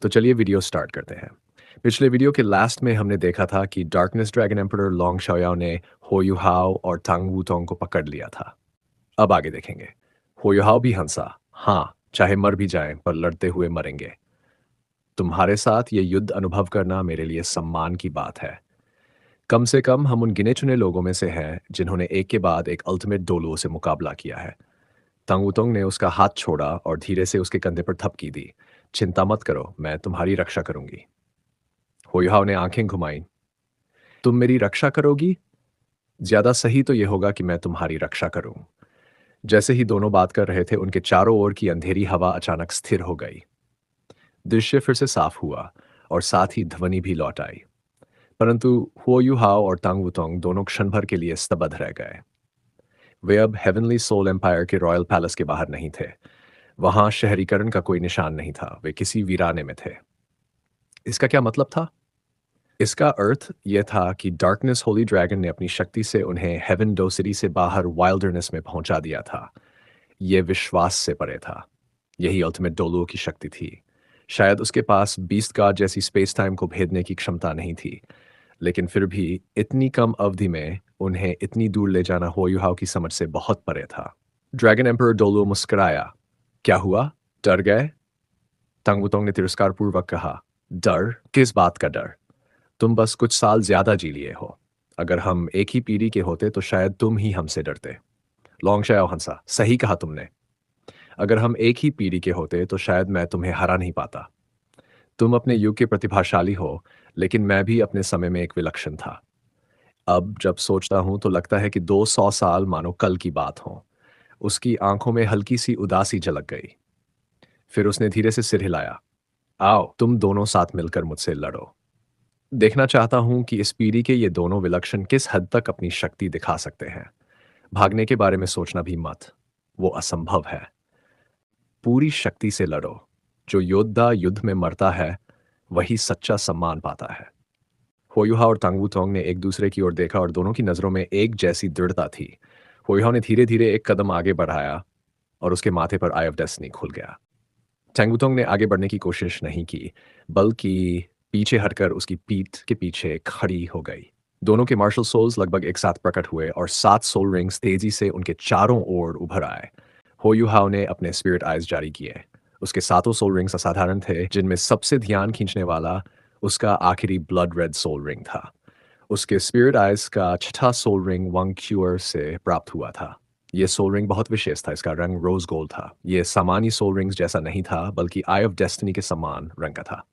तो चलिए video start करते हैं। पिछले वीडियो के लास्ट में हमने देखा था कि डार्कनेस ड्रैगन एम्परर लोंग शाओयाओ ने हो युहाओ और तांग वूतोंग को पकड़ लिया था। अब आगे देखेंगे। हो युहाओ भी हंसा। हाँ, चाहे मर भी जाएं पर लड़ते हुए मरेंगे। तुम्हारे साथ ये युद्ध अनुभव करना मेरे लिए सम्मान की बात है। कम से कम हम उन गिने चुने लोगों में से हैं जिन्होंने एक के बाद एक अल्टीमेट डोलो से मुकाबला किया है। तांग वूतोंग ने उसका हाथ छोड़ा और धीरे से उसके कंधे पर थपकी दी। चिंता मत करो, मैं तुम्हारी रक्षा करूंगी। होयुहाव ने आंखें घुमाईं। तुम मेरी रक्षा करोगी? ज्यादा सही तो ये होगा कि मैं तुम्हारी रक्षा करूं। जैसे ही दोनों बात कर रहे थे, उनके चारों ओर की अंधेरी हवा अचानक स्थिर हो गई। दृश्य फिर से साफ हुआ और साथ ही ध्वनि भी लौट आई। परंतु हुओ युहाओ और तांग वुतोंग दोनों क्षण भर के लिए स्तब्ध रह गए। वे अब हेवनली सोल एम्पायर के रॉयल पैलेस के बाहर नहीं थे। वहां शहरीकरण का कोई निशान नहीं था, वे किसी वीराने में थे। इसका क्या मतलब था? इसका अर्थ यह था कि डार्कनेस होली ड्रैगन ने अपनी शक्ति से उन्हें हेवन डो सिटी से बाहर वाइल्डरनेस में पहुंचा दिया था। यह विश्वास से परे था। यही अल्टीमेट डोलुओ की शक्ति थी। शायद उसके पास बीस्ट गार्ड जैसी स्पेस टाइम को भेदने की क्षमता नहीं थी, लेकिन फिर भी इतनी कम अवधि में उन्हें इतनी दूर ले जाना होयुहाव की समझ से बहुत परे था। ड्रैगन एम्परर डोलुओ मुस्कुराया। क्या हुआ? डर गए? तंगवुतोंग ने तिरस्कारपूर्वक कहा। डर? किस बात का डर? तुम बस कुछ साल ज्यादा जी लिए हो। अगर हम एक ही पीढ़ी के होते तो शायद तुम ही हमसे डरते। लोंगशाओ हंसा। सही कहा तुमने। अगर हम एक ही पीढ़ी के होते तो शायद मैं तुम्हें हरा नहीं पाता। तुम अपने युग के प्रतिभाशाली हो, लेकिन मैं भी अपने समय में एक विलक्षण था। अब जब सोचता हूं तो लगता है कि 200 साल मानो कल की बात हो। उसकी आंखों में हल्की सी उदासी झलक गई। फिर उसने धीरे से सिर हिलाया। आओ, तुम दोनों साथ मिलकर मुझसे लड़ो। देखना चाहता हूं कि इस पीढ़ी के ये दोनों विलक्षण किस हद तक अपनी शक्ति दिखा सकते हैं। भागने के बारे में सोचना भी मत। वो असंभव है। पूरी शक्ति से लड़ो। जो योद्धा युद्ध में मरता है, वही सच्चा सम्मान पाता है। होयुहा और तांगवू तोंग ने एक दूसरे की ओर देखा और दोनों की नजरों में एक जैसी दृढ़ता थी। होयुहा ने धीरे धीरे एक कदम आगे बढ़ाया और उसके माथे पर आई ऑफ डेस्टिनी खुल गया। टैंगुतोंग ने आगे बढ़ने की कोशिश नहीं की, बल्कि पीछे हटकर उसकी पीठ के पीछे खड़ी हो गई। दोनों के मार्शल सोल्स लगभग एक साथ प्रकट हुए और 7 सोल रिंग्स तेजी से उनके चारों ओर उभर आए। हो युहाओ ने अपने स्पिरिट आइज जारी किए। उसके 7 सोल रिंग्स असाधारण थे, जिनमें सबसे ध्यान खींचने वाला उसका आखिरी ब्लड रेड सोल रिंग था। उसके स्पिरिट आइज का छठा सोल रिंग वंग क्यूअर से प्राप्त हुआ था। ये सोल रिंग बहुत विशेष था। इसका रंग रोज गोल्ड था। ये सामान्य सोल रिंग्स जैसा नहीं था, बल्कि आई ऑफ डेस्टिनी के समान रंग का था।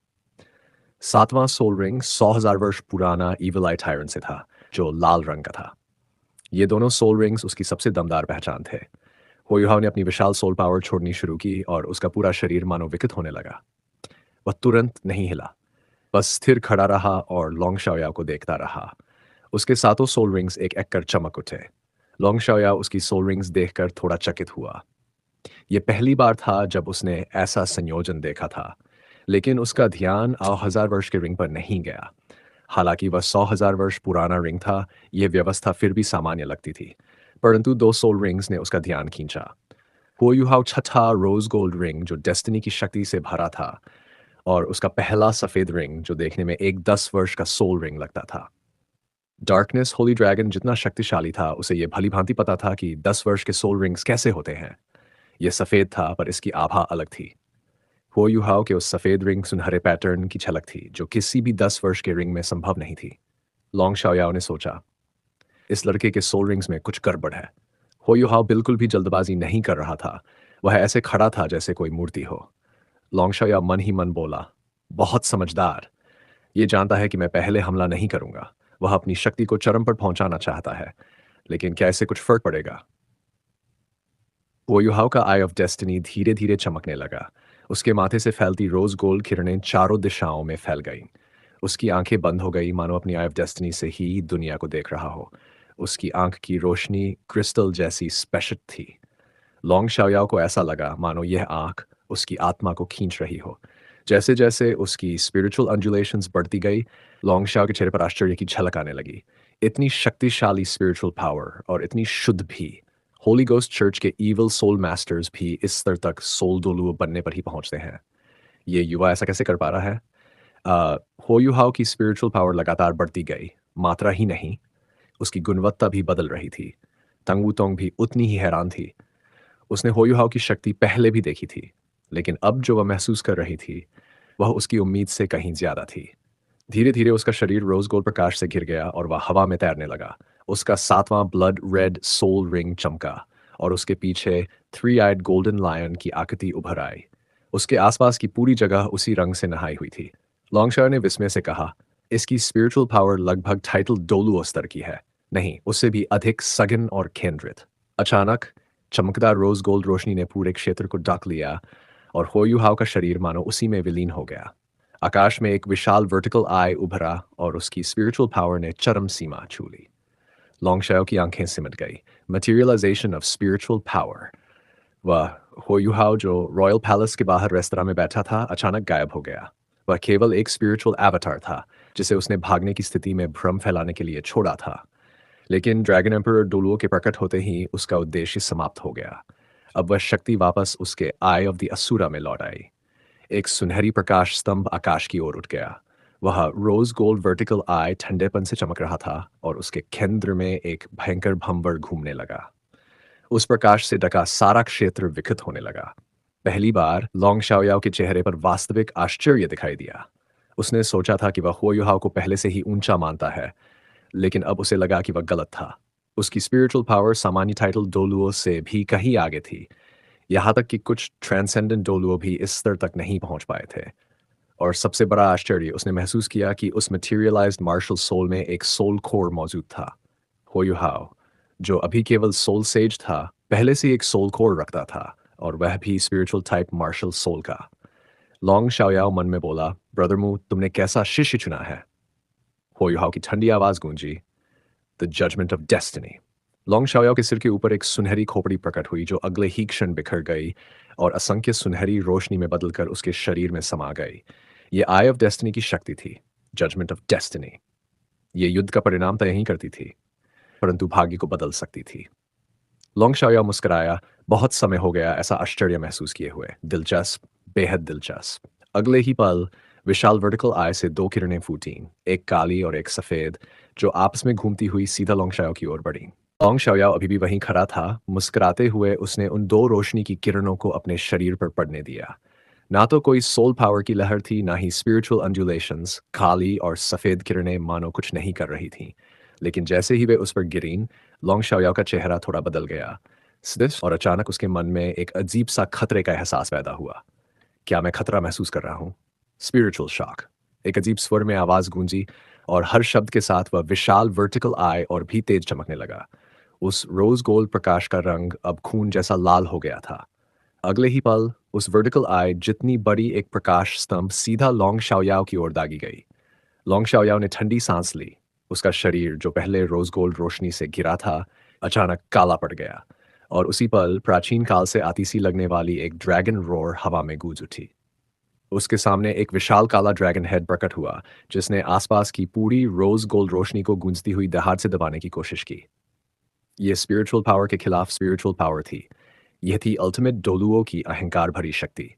7वां सोल रिंग 100,000 वर्ष पुराना इविल आई टायरन से था, जो लाल रंग का था। ये दोनों सोल रिंग्स उसकी सबसे दमदार पहचान थे। होयुहाव ने अपनी विशाल सोल पावर छोड़नी शुरू की और उसका पूरा शरीर मानो विकसित होने लगा। वह तुरंत नहीं हिला, बस स्थिर खड़ा रहा और लोंग शाओयाओ को देखता रहा। उसके 7 सोल रिंग्स एक एक कर चमक उठे। लोंग शाओयाओ उसकी सोल रिंग्स देखकर थोड़ा चकित हुआ। यह पहली बार था जब उसने ऐसा संयोजन देखा था, लेकिन उसका ध्यान 1000 वर्ष के रिंग पर नहीं गया। हालांकि वह 100,000 वर्ष पुराना रिंग था, यह व्यवस्था फिर भी सामान्य लगती थी। परंतु 2 सोल रिंग्स ने उसका ध्यान खींचा। हुओ युहाओ छठा रोज गोल्ड रिंग जो डेस्टिनी की शक्ति से भरा था, और उसका पहला सफेद रिंग जो देखने में एक 10 वर्ष का सोल रिंग लगता था। डार्कनेस होली ड्रैगन जितना शक्तिशाली था, उसे यह भली भांति पता था कि 10 वर्ष के सोल रिंग्स कैसे होते हैं। यह सफेद था, पर इसकी आभा अलग थी। हुओ युहाओ के उस सफेद रिंग सुनहरे पैटर्न की झलक थी, जो किसी भी 10 वर्ष के रिंग में संभव नहीं थी। लोंग शाओयाओ ने सोचा, इस लड़के के सोल रिंग्स में कुछ गड़बड़ है। हो युहाओ बिल्कुल भी जल्दबाजी नहीं कर रहा था। वह ऐसे खड़ा था जैसे कोई मूर्ति हो। लोंग शाओयाओ मन ही मन बोला, बहुत समझदार। ये जानता है कि मैं पहले हमला नहीं करूंगा। वह अपनी शक्ति को चरम पर पहुंचाना चाहता है, लेकिन क्या इससे कुछ फर्क पड़ेगा? ओयुहाव का आई ऑफ डेस्टिनी धीरे धीरे चमकने लगा। उसके माथे से फैलती रोज गोल्ड किरणें चारों दिशाओं में फैल गईं। उसकी आंखें बंद हो गई, मानो अपनी आई ऑफ डेस्टिनी से ही दुनिया को देख रहा हो। उसकी आंख की रोशनी क्रिस्टल जैसी स्पेशल थी। लोंग शाओयाओ को ऐसा लगा मानो यह आंख उसकी आत्मा को खींच रही हो। जैसे जैसे उसकी स्पिरिचुअल अंजुलेशंस बढ़ती गई, लोंग शाओ के चेहरे पर आश्चर्य की झलक आने लगी। इतनी शक्तिशाली स्पिरिचुअल पावर और इतनी शुद्ध भी। होली गोस्ट चर्च के इविल सोल मास्टर्स भी इस स्तर तक सोल डोलुओ बनने पर ही पहुंचते हैं। ये युवा ऐसा कैसे कर पा रहा है? अ, हो यू हाउ की स्पिरिचुअल पावर लगातार बढ़ती गई, मात्रा ही नहीं, उसकी गुणवत्ता भी बदल रही थी। तंग वूतोंग भी उतनी ही हैरान थी। उसने हो यू हाउ की शक्ति पहले भी देखी थी, लेकिन अब जो वह महसूस कर रही थी, वह उसकी उम्मीद से कहीं ज़्यादा थी। धीरे-धीरे उसका शरीर रोज़ गोल्ड प्रकाश से घिर गया और वह हवा में तैरने लगा। उसका 7वां ब्लड रेड सोल रिंग चमका और उसके पीछे थ्री आइड गोल्डन लायन की आकृति उभर आई। उसके आसपास की पूरी जगह उसी रंग से नहाई हुई थी। लॉन्गशायर ने विस्मय से कहा, इसकी स्पिरिचुअल पावर लगभग टाइटल डोलुओ स्तर की है। नहीं, उससे भी अधिक सघन और केंद्रित। अचानक चमकदार रोज़ गोल्ड रोशनी ने पूरे क्षेत्र को ढक लिया और हो यू हाउ का शरीर मानो उसी में विलीन हो गया। आकाश में एक विशाल वर्टिकल आई उभरा और उसकी स्पिरिचुअल पावर ने चरम सीमा छू ली। लॉन्गशाओ की आंखें सिमट गई। Materialisation of spiritual power. वह हो यू हाउ जो रॉयल पैलेस के बाहर रेस्तरां में बैठा था, अचानक गायब हो गया। वह केवल एक स्पिरिचुअल एवतार था, जिसे उसने भागने की स्थिति में भ्रम फैलाने के लिए छोड़ा था। लेकिन ड्रैगन एम्परर डोलुओ के प्रकट होते ही उसका उद्देश्य समाप्त हो गया। अब वह शक्ति वापस उसके आई ऑफ द असुरा में लौट आई। एक सुनहरी प्रकाश स्तंभ आकाश की ओर उठ गया। वह रोज गोल्ड वर्टिकल आई ठंडेपन से चमक रहा था और उसके केंद्र में एक भयंकर भंवर घूमने लगा। उस प्रकाश से ढका सारा क्षेत्र विकसित होने लगा। पहली बार लोंग शाओयाओ के चेहरे पर वास्तविक आश्चर्य दिखाई दिया। उसने सोचा था कि वह हो युहाओ को पहले से ही ऊंचा मानता है, लेकिन अब उसे लगा कि वह गलत था। उसकी स्पिरिचुअल पावर सामान्य टाइटल डोलुओ से भी कहीं आगे थी। यहाँ तक कि कुछ ट्रांसेंडेंट डोलुओ भी इस स्तर तक नहीं पहुंच पाए थे। और सबसे बड़ा आश्चर्य उसने महसूस किया कि उस मटेरियलाइज्ड मार्शल सोल में एक सोल कोर मौजूद था। हो यू हाउ, जो अभी केवल सोल सेज था, पहले से एक सोल कोर रखता था, और वह भी स्पिरिचुअल टाइप मार्शल सोल का। लॉन्ग शाओयाओ मन में बोला, ब्रदर मू, तुमने कैसा शिष्य चुना है? हो यू हाउ की ठंडी आवाज गूंजी, the judgement of destiny. Long Shaoyao के सिर के ऊपर एक सुनहरी खोपड़ी प्रकट हुई जो अगले ही क्षण बिखर गई और असंख्य सुनहरी रोशनी में बदलकर उसके शरीर में समा गई। ये आई ऑफ डेस्टिनी की शक्ति थी, जजमेंट ऑफ डेस्टिनी। ये युद्ध का परिणाम तय नहीं करती थी, परंतु भाग्य को बदल सकती थी। लॉन्ग शाओयाओ मुस्कुराया, बहुत समय हो गया ऐसा आश्चर्य महसूस किए हुए। दिलचस्प, बेहद दिलचस्प। अगले ही पल विशाल वर्टिकल आई से दो किरणें फूटीं, एक काली और एक सफेद, जो आपस में घूमती हुई सीधा लॉन्ग शाओ की ओर बढ़ी। लॉन्ग शाओयाओ अभी भी वहीं खड़ा था। मुस्कुराते हुए उसने उन दो रोशनी की किरणों को अपने शरीर पर पड़ने दिया। ना तो कोई सोल पावर की लहर थी, ना ही स्पिरिचुअल अंजुलेशंस। काली और सफेद किरणें मानो कुछ नहीं कर रही थीं। लेकिन जैसे ही वे उस पर गिरीं, लॉन्ग शाओयाओ का चेहरा थोड़ा बदल गया। स्थिर, और अचानक उसके मन में एक अजीब सा खतरे का एहसास पैदा हुआ। क्या मैं खतरा महसूस कर रहा हूँ? Spiritual shock. एक अजीब स्वर में आवाज गूंजी और हर शब्द के साथ वह विशाल वर्टिकल आई और भी तेज चमकने लगा। उस रोज गोल्ड प्रकाश का रंग अब खून जैसा लाल हो गया था। अगले ही पल उस वर्टिकल आई जितनी बड़ी एक प्रकाश स्तंभ सीधा लॉन्ग शाओयाओ की ओर दागी गई। लॉन्ग शाओयाओ ने ठंडी सांस ली। उसका शरीर जो पहले रोज गोल्ड रोशनी से घिरा था, अचानक काला पड़ गया और उसी पल प्राचीन काल से आती सी लगने वाली एक ड्रैगन रोर हवा में गूंज उठी। उसके सामने एक विशाल काला ड्रैगन हेड प्रकट हुआ, जिसने आसपास की पूरी रोज गोल्ड रोशनी को गूंजती हुई दहाड़ से दबाने की कोशिश की। ये स्पिरिचुअल पावर के खिलाफ स्पिरिचुअल पावर थी। यह थी अल्टीमेट डोलुओ की अहंकार भरी शक्ति।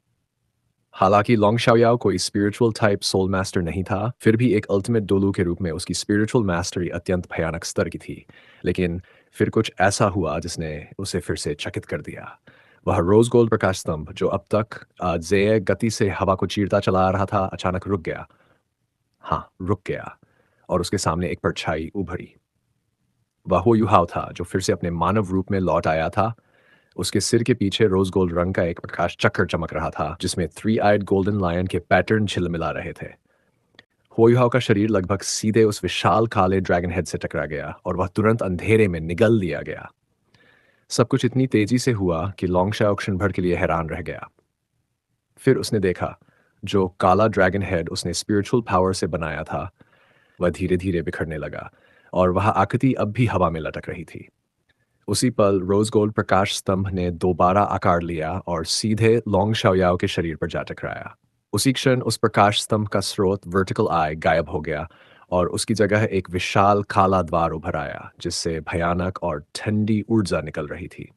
हालांकि लॉन्ग शाओयाओ कोई स्पिरिचुअल टाइप सोल मास्टर नहीं था, फिर भी एक अल्टीमेट डोलू के रूप में उसकी स्पिरिचुअल मास्टरी अत्यंत भयानक स्तर की थी। लेकिन फिर कुछ ऐसा हुआ जिसने उसे फिर से चकित कर दिया। वह रोज गोल्ड प्रकाश स्तंभ जो अब तक जेय गति से हवा को चीरता चला आ रहा था, अचानक रुक गया। हाँ, रुक गया, और उसके सामने एक परछाई उभरी। वह हो युहाव था जो फिर से अपने मानव रूप में लौट आया था। उसके सिर के पीछे रोज गोल्ड रंग का एक प्रकाश चक्र चमक रहा था, जिसमें थ्री आइड गोल्डन लायन के पैटर्न झिलमिला रहे थे। होयुहाव का शरीर लगभग सीधे उस विशाल काले ड्रैगन हेड से टकरा गया और वह तुरंत अंधेरे में निगल लिया गया। सब कुछ इतनी तेजी से हुआ कि लॉन्गशाओ क्षण भर के लिए हैरान रह गया। फिर उसने देखा, जो काला ड्रैगन हेड उसने स्पिरिचुअल पावर से बनाया था, वह धीरे धीरे बिखरने लगा और वह आकृति अब भी हवा में लटक रही थी। उसी पल रोज गोल्ड प्रकाश स्तंभ ने दोबारा आकार लिया और सीधे लॉन्ग शाओयाओ के शरीर पर जा टकराया। उसी क्षण उस प्रकाश स्तंभ का स्रोत वर्टिकल आई गायब हो गया और उसकी जगह एक विशाल काला द्वार उभर आया, जिससे भयानक और ठंडी ऊर्जा निकल रही थी।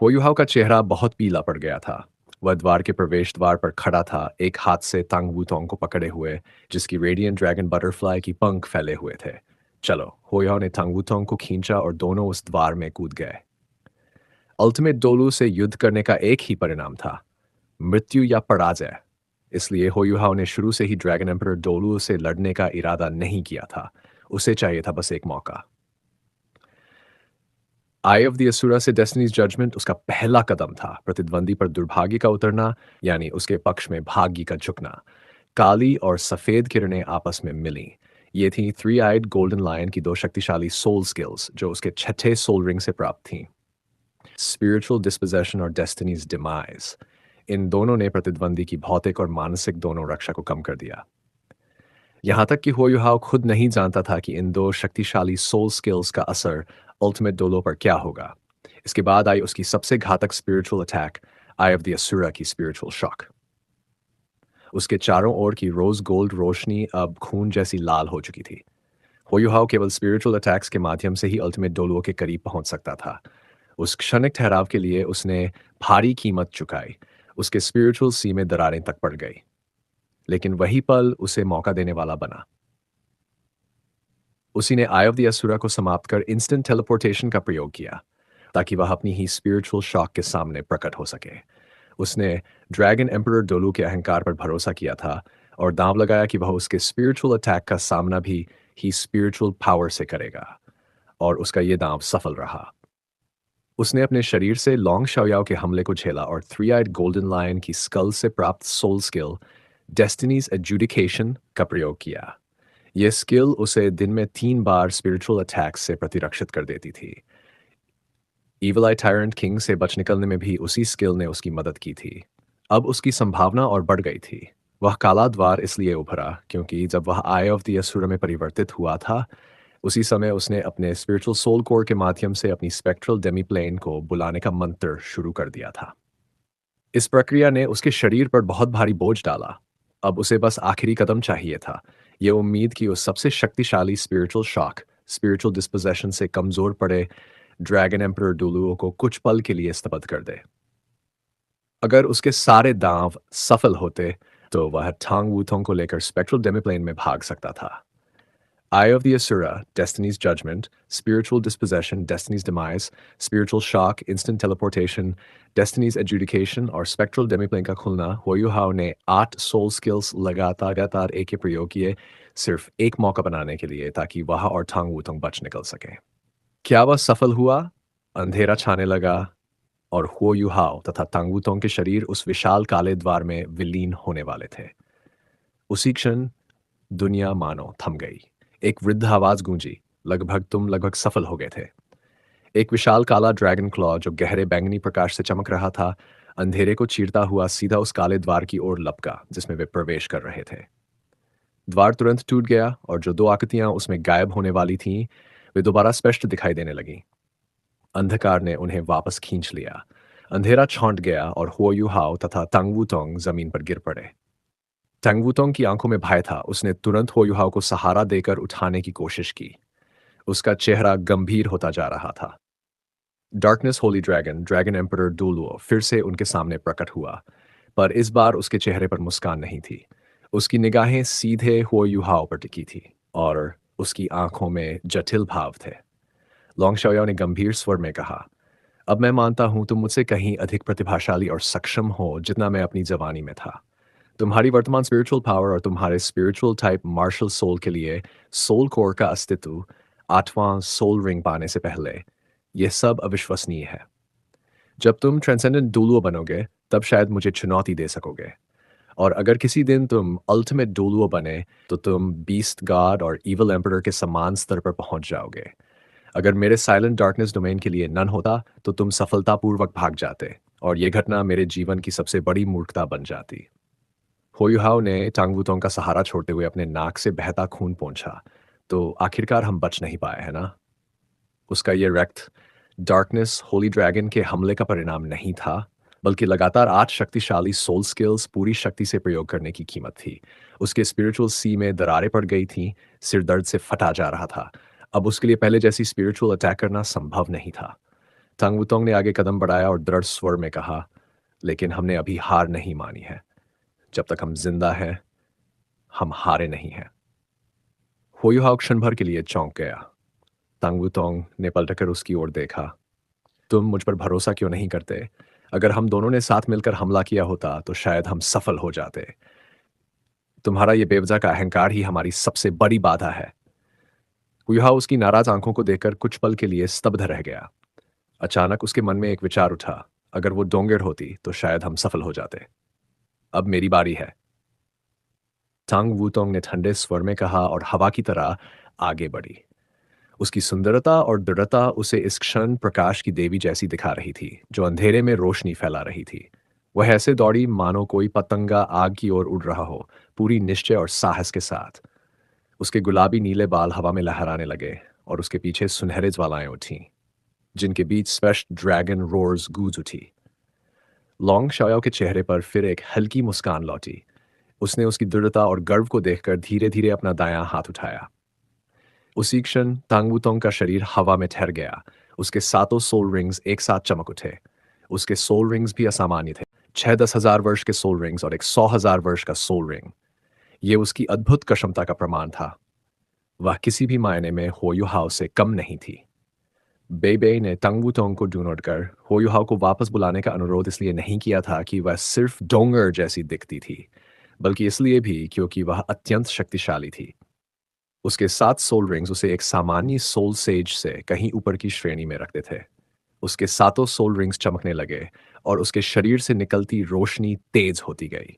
होयुहाव का चेहरा बहुत पीला पड़ गया था। वह द्वार के प्रवेश द्वार पर खड़ा था, एक हाथ से तांग वूतोंग को पकड़े हुए, जिसकी रेडियंट ड्रैगन बटरफ्लाई की पंख फैले हुए थे। चलो, होयाओ ने तांग वूतोंग को खींचा और दोनों उस द्वार में कूद गए। अल्टीमेट डोलू से युद्ध करने का एक ही परिणाम था, मृत्यु या पराजय। इसलिए होयुहाओ ने शुरू से ही ड्रैगन एम्परर डोलू से लड़ने का इरादा नहीं किया था। उसे चाहिए था बस एक मौका। आई ऑफ द असुरा से डेस्टिनीज जजमेंट उसका पहला कदम था, प्रतिद्वंदी पर दुर्भाग्य का उतरना, यानी उसके पक्ष में भाग्य का झुकना। काली और सफेद किरणें आपस में मिलीं। ये थी थ्री आइड गोल्डन लायन की दो शक्तिशाली सोल स्किल्स जो उसके छठे सोल रिंग से प्राप्त थीं। स्पिरिचुअल डिस्पोजेशन और डेस्टिनीज डिमाइज, इन दोनों ने प्रतिद्वंदी की भौतिक और मानसिक दोनों रक्षा को कम कर दिया। यहाँ तक कि होयुहाओ खुद नहीं जानता था कि इन दो शक्तिशाली सोल स्किल्स का असर अल्टीमेट डोलो पर क्या होगा। इसके बाद आई उसकी सबसे घातक spiritual attack, eye of the Asura की स्पिरिचुअल शॉक। उसके चारों ओर की रोज गोल्ड रोशनी अब खून जैसी लाल हो चुकी थी। होयुहाओ केवल स्पिरिचुअल अटैक्स के माध्यम से ही अल्टीमेट डोलुओ के करीब पहुंच सकता था। उस क्षणिक ठहराव के लिए उसने भारी कीमत चुकाई। उसके स्पिरिचुअल सी में दरारें तक पड़ गई, लेकिन वही पल उसे मौका देने वाला बना। उसी ने आई ऑफ द असुरा को समाप्त कर इंस्टेंट टेलीपोर्टेशन का प्रयोग किया, ताकि वह अपनी ही स्पिरिचुअल शॉक के सामने प्रकट हो सके। उसने ड्रैगन एम्परर डोलू के अहंकार पर भरोसा किया था और दांव लगाया कि वह उसके स्पिरिचुअल अटैक का सामना भी ही स्पिरिचुअल पावर से करेगा, और उसका यह दांव सफल रहा। उसने अपने शरीर से लॉन्ग शाओयाओ के हमले को झेला और थ्री आइड गोल्डन लायन की स्कल से प्राप्त सोल स्किल डेस्टिनीज एजुडिकेशन का प्रयोग किया। यह स्किल उसे दिन में 3 बार स्पिरिचुअल अटैक से प्रतिरक्षित कर देती थी। ईवल आई टायरेंट किंग से बच निकलने में भी उसी स्किल ने उसकी मदद की थी। अब उसकी संभावना और बढ़ गई थी। वह काला द्वार इसलिए उभरा क्योंकि जब वह आई ऑफ द असुरा में परिवर्तित हुआ था, उसी समय उसने अपने स्पिरिचुअल सोल कोर के माध्यम से अपनी स्पेक्ट्रल डेमीप्लेन को बुलाने का मंत्र शुरू कर दिया था। इस प्रक्रिया ने उसके शरीर पर बहुत भारी बोझ डाला। अब उसे बस आखिरी कदम चाहिए था, ये उम्मीद कि उस सबसे शक्तिशाली स्पिरिचुअल शॉक, स्पिरिचुअल डिस्पोजेशन से कमजोर पड़े ड्रैगन एम्परर डुलुओ को कुछ पल के लिए स्तब्ध कर दे। अगर उसके सारे दांव सफल होते, तो वह टांग वूथोंग को लेकर स्पेक्ट्रल डेमीप्लेन में भाग सकता था। Eye of the Asura, Destiny's Judgment, Spiritual Dispossession, Destiny's Demise, Spiritual Shock, Instant Teleportation, Destiny's Adjudication और Spectral Demiplane का खुलना। होयुहाओ ने 8 सोल स्किल्स लगातार एक ही प्रयोग किए, सिर्फ एक मौका बनाने के लिए, ताकि वह और टांग वूथोंग बच निकल सके। क्या वह सफल हुआ? अंधेरा छाने लगा और होयुहाओ तथा टांग वूथोंग के शरीर उस विशाल काले द्वार में विलीन होने वाले थे। उसी क्षण दुनिया मानो थम गई। एक वृद्ध आवाज गूंजी, तुम लगभग सफल हो गए थे। एक विशाल काला ड्रैगन क्लॉ जो गहरे बैंगनी प्रकाश से चमक रहा था, अंधेरे को चीरता हुआ सीधा उस काले द्वार की ओर लपका जिसमें वे प्रवेश कर रहे थे। द्वार तुरंत टूट गया और जो 2 आकृतियां उसमें गायब होने वाली थीं, वे दोबारा स्पष्ट दिखाई देने लगीं। अंधकार ने उन्हें वापस खींच लिया। अंधेरा छौंट गया और हुओयुहाओ तथा तांग वूतोंग जमीन पर गिर पड़े। तांग वूतोंग की आंखों में भय था। उसने तुरंत होयुहाओ को सहारा देकर उठाने की कोशिश की। उसका चेहरा गंभीर होता जा रहा था। Darkness holy dragon, dragon emperor Douluo फिर से उनके सामने प्रकट हुआ, पर इस बार उसके चेहरे पर मुस्कान नहीं थी। उसकी निगाहें सीधे हुओयुहाओ पर टिकी थी और उसकी आंखों में जटिल भाव थे। लॉन्ग शाओयाओ ने गंभीर स्वर में कहा, अब मैं मानता हूं तुम मुझसे कहीं अधिक प्रतिभाशाली और सक्षम हो जितना मैं अपनी जवानी में था। तुम्हारी वर्तमान स्पिरिचुअल पावर और तुम्हारे स्पिरिचुअल टाइप मार्शल सोल के लिए सोल कोर का अस्तित्व 8वां सोल रिंग पाने से पहले, यह सब अविश्वसनीय है। जब तुम ट्रांसेंडेंट डुलुओ बनोगे, तब शायद मुझे चुनौती दे सकोगे। और अगर किसी दिन तुम अल्टीमेट डुलुओ बने, तो तुम बीस्ट गॉड और इविल एम्परर के समान स्तर पर पहुंच जाओगे। अगर मेरे साइलेंट डार्कनेस डोमेन के लिए नन होता, तो तुम सफलतापूर्वक भाग जाते और यह घटना मेरे जीवन की सबसे बड़ी मूर्खता बन जाती। होयुहाओ ने टांग वूतोंग का सहारा छोड़ते हुए अपने नाक से बहता खून पोंछा। तो आखिरकार हम बच नहीं पाए, है ना? उसका यह रक्त डार्कनेस होली ड्रैगन के हमले का परिणाम नहीं था, बल्कि लगातार 8 शक्तिशाली सोल स्किल्स पूरी शक्ति से प्रयोग करने की कीमत थी। उसके स्पिरिचुअल सी में दरारें पड़ गई थीं, सिर दर्द से फटा जा रहा था। अब उसके लिए पहले जैसी स्पिरिचुअल अटैक करना संभव नहीं था। टांग वूतोंग ने आगे कदम बढ़ाया और दृढ़ स्वर में कहा, लेकिन हमने अभी हार नहीं मानी है। जब तक हम जिंदा हैं, हम हारे नहीं हैं। होयुहाव क्षण भर के लिए चौंक गया। तांग वुतोंग ने पलटकर उसकी ओर देखा। तुम मुझ पर भरोसा क्यों नहीं करते? अगर हम दोनों ने साथ मिलकर हमला किया होता तो शायद हम सफल हो जाते। तुम्हारा ये बेवजह का अहंकार ही हमारी सबसे बड़ी बाधा है। हुयुहा उसकी नाराज आंखों को देखकर कुछ पल के लिए स्तब्ध रह गया। अचानक उसके मन में एक विचार उठा। अगर वो डोंगेर होती तो शायद हम सफल हो जाते। अब मेरी बारी है। तांग वूतोंग ने ठंडे स्वर में कहा और हवा की तरह आगे बढ़ी। उसकी सुंदरता और दृढ़ता उसे इस क्षण प्रकाश की देवी जैसी दिखा रही थी, जो अंधेरे में रोशनी फैला रही थी। वह ऐसे दौड़ी मानो कोई पतंगा आग की ओर उड़ रहा हो, पूरी निश्चय और साहस के साथ। उसके गुलाबी नीले बाल हवा में लहराने लगे और उसके पीछे सुनहरे ज्वालाएं उठीं, जिनके बीच स्पष्ट ड्रैगन रोर्स गूंज उठी। लॉन्ग शाओ के चेहरे पर फिर एक हल्की मुस्कान लौटी। उसने उसकी दृढ़ता और गर्व को देखकर धीरे धीरे अपना दायां हाथ उठाया। उसी क्षण तांगवुतोंग का शरीर हवा में ठहर गया। उसके सातों सोल रिंग्स एक साथ चमक उठे। उसके सोल रिंग्स भी असामान्य थे। 6-10 हजार वर्ष के सोल रिंग्स और एक 100,000 वर्ष का सोल रिंग। ये उसकी अद्भुत क्षमता का प्रमाण था। वह किसी भी मायने में होयुहाव से कम नहीं थी। बेबे ने तंगवुतोंग को ढूंढकर होयुहाव को वापस बुलाने का अनुरोध इसलिए नहीं किया था कि वह सिर्फ डोंगर जैसी दिखती थी, बल्कि इसलिए भी क्योंकि वह अत्यंत शक्तिशाली थी। उसके 7 सोल रिंग्स उसे एक सामान्य सोल सेज से कहीं ऊपर की श्रेणी में रखते थे। उसके सातों सोल रिंग्स चमकने लगे और उसके शरीर से निकलती रोशनी तेज होती गई।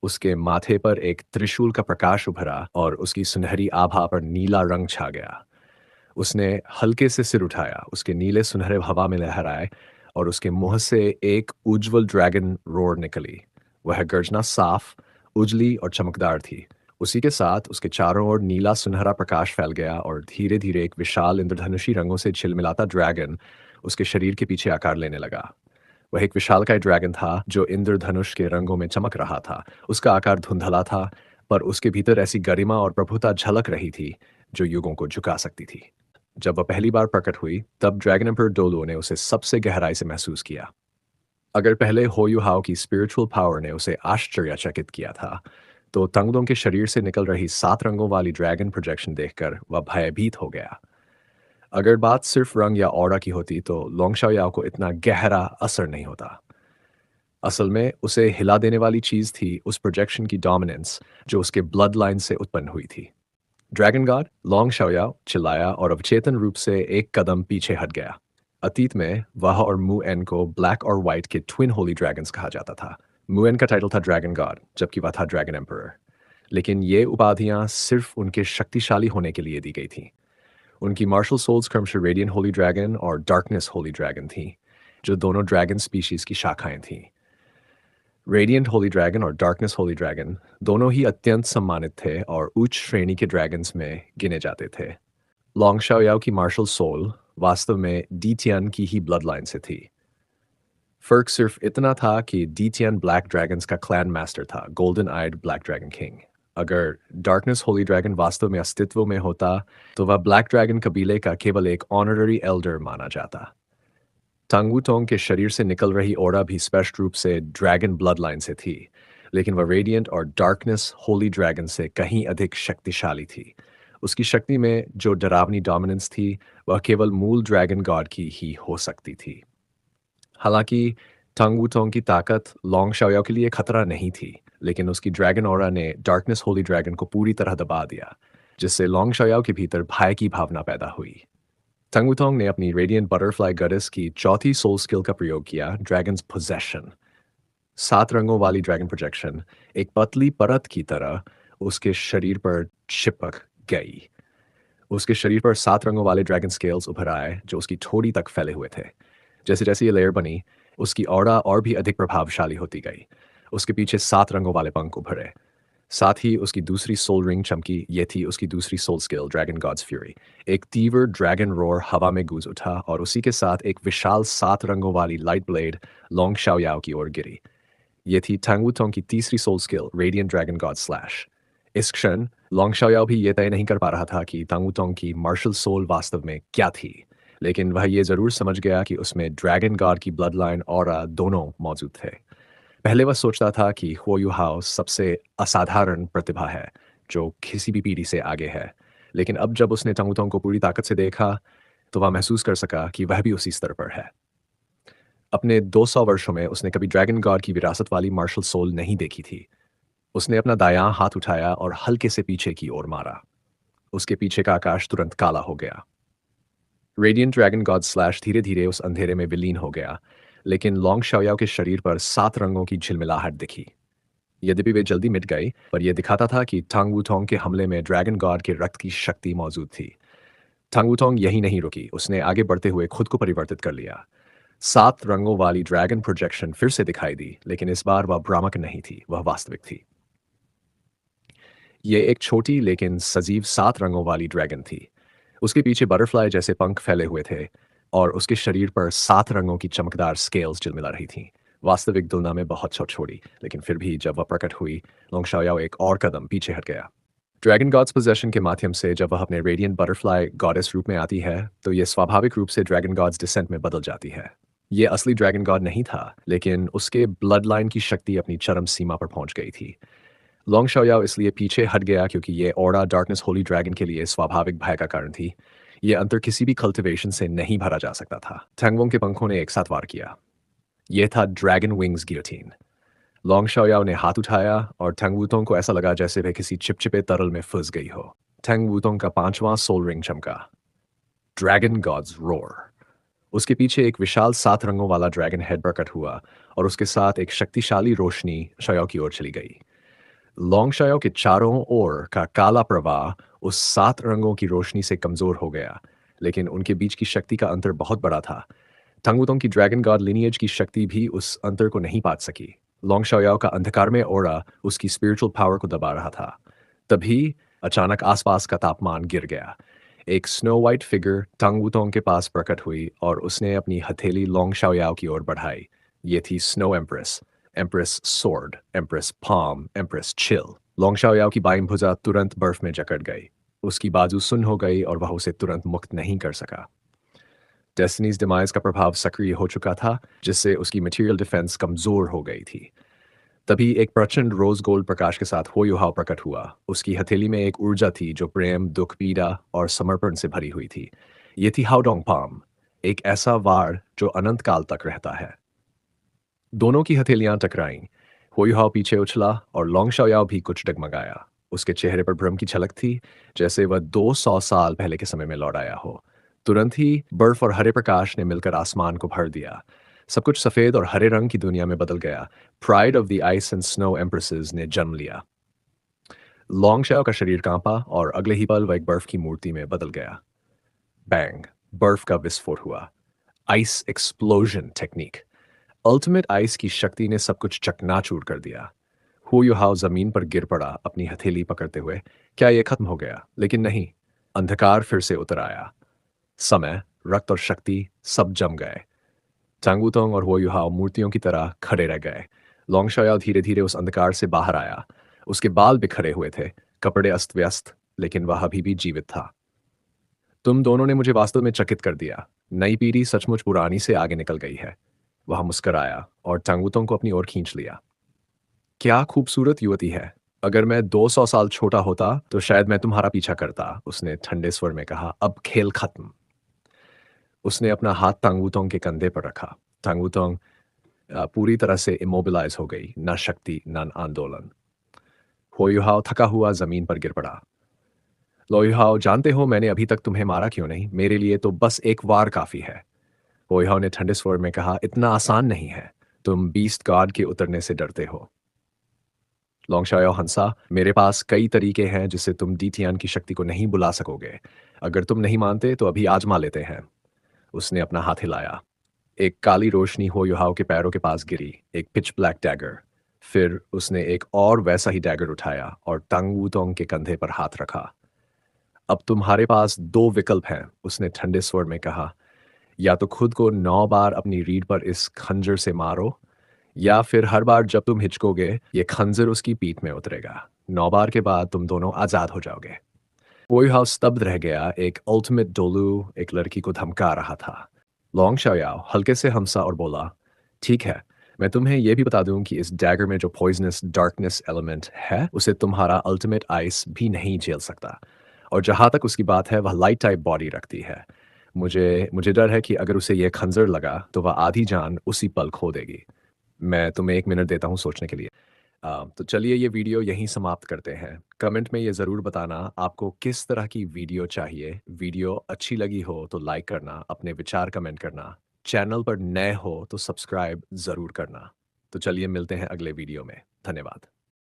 उसके माथे पर एक त्रिशूल का प्रकाश उभरा और उसकी सुनहरी आभा पर नीला रंग छा गया। उसने हल्के से सिर उठाया, उसके नीले सुनहरे हवा में लहराए और उसके मुंह से एक उज्ज्वल ड्रैगन रोर निकली। वह गर्जना साफ, उजली और चमकदार थी। उसी के साथ उसके चारों ओर नीला सुनहरा प्रकाश फैल गया और धीरे धीरे एक विशाल इंद्रधनुषी रंगों से झिलमिलाता ड्रैगन उसके शरीर के पीछे आकार लेने लगा। वह एक विशालकाय ड्रैगन था जो इंद्रधनुष के रंगों में चमक रहा था। उसका आकार धुंधला था, पर उसके भीतर ऐसी गरिमा और प्रभुता झलक रही थी जो युगों को झुका सकती थी। जब वह पहली बार प्रकट हुई, तब ड्रैगन एम्पर डोलो ने उसे सबसे गहराई से महसूस किया। अगर पहले होयुहाव की स्पिरिचुअल पावर ने उसे आश्चर्यचकित किया था, तो तंगदोंग के शरीर से निकल रही 7 रंगों वाली ड्रैगन प्रोजेक्शन देखकर वह भयभीत हो गया। अगर बात सिर्फ रंग या ऑरा की होती तो लोंगशाओयाओ को इतना गहरा असर नहीं होता। असल में उसे हिला देने वाली चीज थी उस प्रोजेक्शन की डोमिनेंस जो उसके ब्लड लाइन से उत्पन्न हुई थी। ड्रैगन गॉड लॉन्ग शाओयाओ चिल्लाया और अवचेतन रूप से एक कदम पीछे हट गया। अतीत में वह और मू एन को ब्लैक और व्हाइट के ट्विन होली ड्रैगन्स कहा जाता था। मू एन का टाइटल था ड्रैगन गॉड, जबकि वह था ड्रैगन एम्परर। लेकिन ये उपाधियां सिर्फ उनके शक्तिशाली होने के लिए दी गई थीं। उनकी मार्शल सोल्स क्रमशः रेडियंट होली ड्रैगन और डार्कनेस होली ड्रैगन थीं, जो दोनों ड्रैगन स्पीशीज की शाखाएं थीं। रेडियंट होली ड्रैगन और डार्कनेस होली ड्रैगन दोनों ही अत्यंत सम्मानित थे और उच्च श्रेणी के ड्रैगन्स में गिने जाते थे। लॉन्ग शाओयाओ की मार्शल सोल वास्तव में डीटियन की ही ब्लड लाइन से थी। फर्क सिर्फ इतना था कि डीटियन ब्लैक ड्रैगन्स का क्लैन मास्टर था, गोल्डन आइड ब्लैक ड्रैगन किंग। अगर डार्कनेस होली ड्रैगन वास्तव में अस्तित्व में होता, तो वह ब्लैक ड्रैगन कबीले का केवल एक ऑनररी एल्डर माना जाता। टांगवुटोंग के शरीर से निकल रही ओरा भी स्पष्ट रूप से ड्रैगन ब्लड लाइन से थी, लेकिन वह रेडियंट और डार्कनेस होली ड्रैगन से कहीं अधिक शक्तिशाली थी। उसकी शक्ति में जो डरावनी डोमिनेंस थी, वह केवल मूल ड्रैगन गॉड की ही हो सकती थी। हालांकि टांगवुटोंग की ताकत लॉन्ग शाओयाओ के लिए खतरा नहीं थी, लेकिन उसकी ड्रैगन ओरा ने डार्कनेस होली ड्रैगन को पूरी तरह दबा दिया, जिससे लॉन्ग शाओयाओ के भीतर भय की भावना पैदा हुई। टंगवुटोंग ने अपनी रेडियंट बटरफ्लाई गॉडेस की चौथी सोल स्किल का प्रयोग किया, ड्रैगन्स पोजेशन। 7 रंगों वाली ड्रैगन प्रोजेक्शन एक पतली परत की तरह उसके शरीर पर चिपक गई। उसके शरीर पर 7 रंगों वाले ड्रैगन स्केल्स उभर आए जो उसकी ठोड़ी तक फैले हुए थे। जैसे जैसे ये लेयर बनी, उसकी ऑरा और भी अधिक प्रभावशाली होती गई। उसके पीछे 7 रंगों वाले पंख उभरे। साथ ही उसकी दूसरी सोल रिंग चमकी। ये थी उसकी दूसरी soul skill, dragon god's fury. एक तीव्र ड्रैगन रोर हवा में गूंज उठा और उसी के साथ एक विशाल 7 रंगों वाली लाइट ब्लेड लॉन्ग शाओयाओ की ओर गिरी। ये थी टांगवुटोंग की तीसरी soul skill, radiant dragon god slash. इस क्षण लॉन्ग शाओयाओ भी ये तय नहीं कर पा रहा था कि टांगवुटोंग की मार्शल सोल वास्तव में क्या थी, लेकिन वह ये ज़रूर समझ गया कि उसमें ड्रैगन गॉड की ब्लड लाइन और दोनों मौजूद थे। पहले वह सोचता था कि हो यू हाउ सबसे असाधारण प्रतिभा है, जो किसी भी पीढ़ी से आगे है। लेकिन अब जब उसने टंगुतोंग को पूरी ताकत से देखा, तो वह महसूस कर सका कि वह भी उसी स्तर पर है। अपने 200 वर्षों में उसने कभी ड्रैगन गॉड की विरासत वाली मार्शल सोल नहीं देखी थी। उसने अपना दायां हाथ उठाया और हल्के से पीछे की ओर मारा। उसके पीछे का आकाश तुरंत काला हो गया। रेडियंट ड्रैगन गॉड स्लैश धीरे धीरे उस अंधेरे में विलीन हो गया, लेकिन लॉन्ग शाओयाओ के शरीर पर 7 रंगों की झिलमिलाहट दिखी। यद्यपि वे जल्दी मिट गई, पर यह दिखाता था कि टांग वूटोंग के हमले में ड्रैगन गॉड के रक्त की शक्ति मौजूद थी। टांग वूटोंग यही नहीं रुकी, उसने आगे बढ़ते हुए खुद को परिवर्तित कर लिया। 7 रंगों वाली ड्रैगन प्रोजेक्शन फिर से दिखाई दी, लेकिन इस बार वह भ्रामक नहीं थी, वह वास्तविक थी। ये एक छोटी लेकिन सजीव 7 रंगों वाली ड्रैगन थी। उसके पीछे बटरफ्लाई जैसे पंख फैले हुए थे और उसके शरीर पर 7 रंगों की चमकदार स्केल्स झिलमिला रही थीं। वास्तविक तुलना में बहुत छोटी, लेकिन फिर भी जब वह प्रकट हुई, लोंगशाओयाओ एक और कदम पीछे हट गया। ड्रैगन गॉड्स पोजेशन के माध्यम से जब वह अपने रेडियंट बटरफ्लाई गॉडेस रूप में आती है, तो यह स्वाभाविक रूप से ड्रैगन गॉड्स डिसेंट में बदल जाती है। ये असली ड्रैगन गॉड नहीं था, लेकिन उसके ब्लड लाइन की शक्ति अपनी चरम सीमा पर पहुंच गई थी। लॉन्ग शाओयाओ इसलिए पीछे हट गया क्योंकि ये ऑरा डार्कनेस होली ड्रैगन के लिए स्वाभाविक भय का कारण थी। ये अंतर किसी भी कल्टिवेशन से नहीं भरा जा सकता था। टैंगवोंग के पंखों ने एक साथ वार किया। यह था ड्रैगन विंग्स गियोटीन। लॉन्ग शाओयाओ ने हाथ उठाया और टैंग वूतोंग को ऐसा लगा जैसे वह किसी चिपचिपे तरल में फंस गई हो। टैंग वूतोंग का 5वां सोल रिंग चमका। Dragon god's roar. उसके पीछे एक विशाल 7 रंगों वाला ड्रैगन हेड प्रकट हुआ और उसके साथ एक शक्तिशाली रोशनी शाओयाओ की ओर चली गई। लॉन्गशायो के चारों ओर का काला प्रवाह उस 7 रंगों की रोशनी से कमजोर हो गया, लेकिन उनके बीच की शक्ति का अंतर बहुत बड़ा था। टंगवुतोंग की ड्रैगन गॉड लिनिएज की शक्ति भी उस अंतर को नहीं पाट सकी। लॉन्गशाओयाओ का अंधकार में ओरा उसकी स्पिरिचुअल पावर को दबा रहा था। तभी अचानक आसपास का तापमान गिर गया। एक स्नो वाइट फिगर टंगवुतोंग के पास प्रकट हुई और उसने अपनी हथेली लॉन्गशाओयाओ की ओर बढ़ाई। ये थी snow empress, empress sword, empress palm, empress chill. Long Shaoyao की बाईं भुजा तुरंत बर्फ में जकड़ गई। उसकी बाजू सुन्न हो गई और वह उसे तुरंत मुक्त नहीं कर सका। डेस्टिनीज डिमाइस का प्रभाव सक्रिय हो चुका था, जिससे उसकी मटेरियल डिफेंस कमजोर हो गई थी। तभी एक प्रचंड रोज गोल्ड प्रकाश के साथ हो युहाओ प्रकट हुआ। उसकी हथेली में एक ऊर्जा थी जो प्रेम, दुख, पीड़ा और समर्पण से भरी हुई थी। ये थी हाउडोंग पाम, एक ऐसा वार जो अनंत काल तक रहता है। दोनों की हथेलियां टकराईं। हुईहाओ पीछे उछला और लॉन्गशाओयाओ भी कुछ डगमगाया। उसके चेहरे पर भ्रम की झलक थी, जैसे वह 200 साल पहले के समय में लौट आया हो। तुरंत ही बर्फ और हरे प्रकाश ने मिलकर आसमान को भर दिया। सब कुछ सफेद और हरे रंग की दुनिया में बदल गया। Pride of the ice and snow एम्प्रेसेस ने जन्म लिया। लॉन्गशाओ का शरीर कांपा और अगले ही पल वह एक बर्फ की मूर्ति में बदल गया। बैंग, बर्फ का विस्फोट हुआ। Ice explosion technique. Ultimate ice की शक्ति ने सब कुछ चकनाचूर कर दिया। हु युहाओ जमीन पर गिर पड़ा अपनी हथेली पकड़ते हुए। क्या यह खत्म हो गया? लेकिन नहीं। अंधकार फिर से उतर आया। समय, रक्त और शक्ति सब जम गए। चांगुतोंग और हो युहाओ मूर्तियों की तरह खड़े रह गए। लॉन्गशाओयाओ धीरे धीरे उस अंधकार से बाहर आया। उसके बाल बिखरे हुए थे, कपड़े अस्त व्यस्त, लेकिन वह अभी भी जीवित था। तुम दोनों ने मुझे वास्तव में चकित कर दिया। नई पीढ़ी सचमुच पुरानी से आगे निकल गई है। वह मुस्कराया और टांगुतों को अपनी ओर खींच लिया। क्या खूबसूरत युवती है। अगर मैं 200 साल छोटा होता तो शायद मैं तुम्हारा पीछा करता, उसने ठंडे स्वर में कहा। अब खेल खत्म। उसने अपना हाथ टांगुतोंग के कंधे पर रखा। टांगुतोंग पूरी तरह से इमोबिलाइज हो गई, न शक्ति न आंदोलन। होयुहाओ थका हुआ जमीन पर गिर पड़ा। लोयुहाओ, जानते हो मैंने अभी तक तुम्हें मारा क्यों नहीं? मेरे लिए तो बस एक वार काफी है। होयुहाओ ने ठंडे स्वर में कहा, इतना आसान नहीं है। तुम बीस्ट गॉड के उतरने से डरते हो। लॉन्गशाओ हंसा। मेरे पास कई तरीके हैं जिससे तुम डीटियान की शक्ति को नहीं बुला सकोगे। अगर तुम नहीं मानते तो अभी आजमा लेते हैं। उसने अपना हाथ हिलाया। एक काली रोशनी हो युहाओ के पैरों के पास गिरी, एक पिच ब्लैक डैगर। फिर उसने एक और वैसा ही डैगर उठाया और टंग वूतोंग के कंधे पर हाथ रखा। अब तुम्हारे पास 2 विकल्प हैं, उसने ठंडे स्वर में कहा। या तो खुद को 9 बार अपनी रीढ़ पर इस खंजर से मारो, या फिर हर बार जब तुम हिचकोगे ये खंजर उसकी पीठ में उतरेगा। 9 बार के बाद तुम दोनों आजाद हो जाओगे। वो हाउ स्तब्ध रह गया। एक अल्टीमेट डोलू एक लड़की को धमका रहा था। लॉन्ग शाओयाओ हल्के से हंसा और बोला, ठीक है, मैं तुम्हें यह भी बता दूं कि इस डैगर में जो पॉइजनस डार्कनेस एलिमेंट है उसे तुम्हारा अल्टीमेट आइस भी नहीं झेल सकता। और जहाँ तक उसकी बात है वह लाइट टाइप बॉडी रखती है। मुझे मुझे डर है कि अगर उसे यह खंजर लगा तो वह आधी जान उसी पल खो देगी। मैं तुम्हें 1 मिनट देता हूँ सोचने के लिए। तो चलिए ये वीडियो यहीं समाप्त करते हैं। कमेंट में ये ज़रूर बताना आपको किस तरह की वीडियो चाहिए। वीडियो अच्छी लगी हो तो लाइक करना, अपने विचार कमेंट करना। चैनल पर नए हो तो सब्सक्राइब ज़रूर करना। तो चलिए मिलते हैं अगले वीडियो में। धन्यवाद।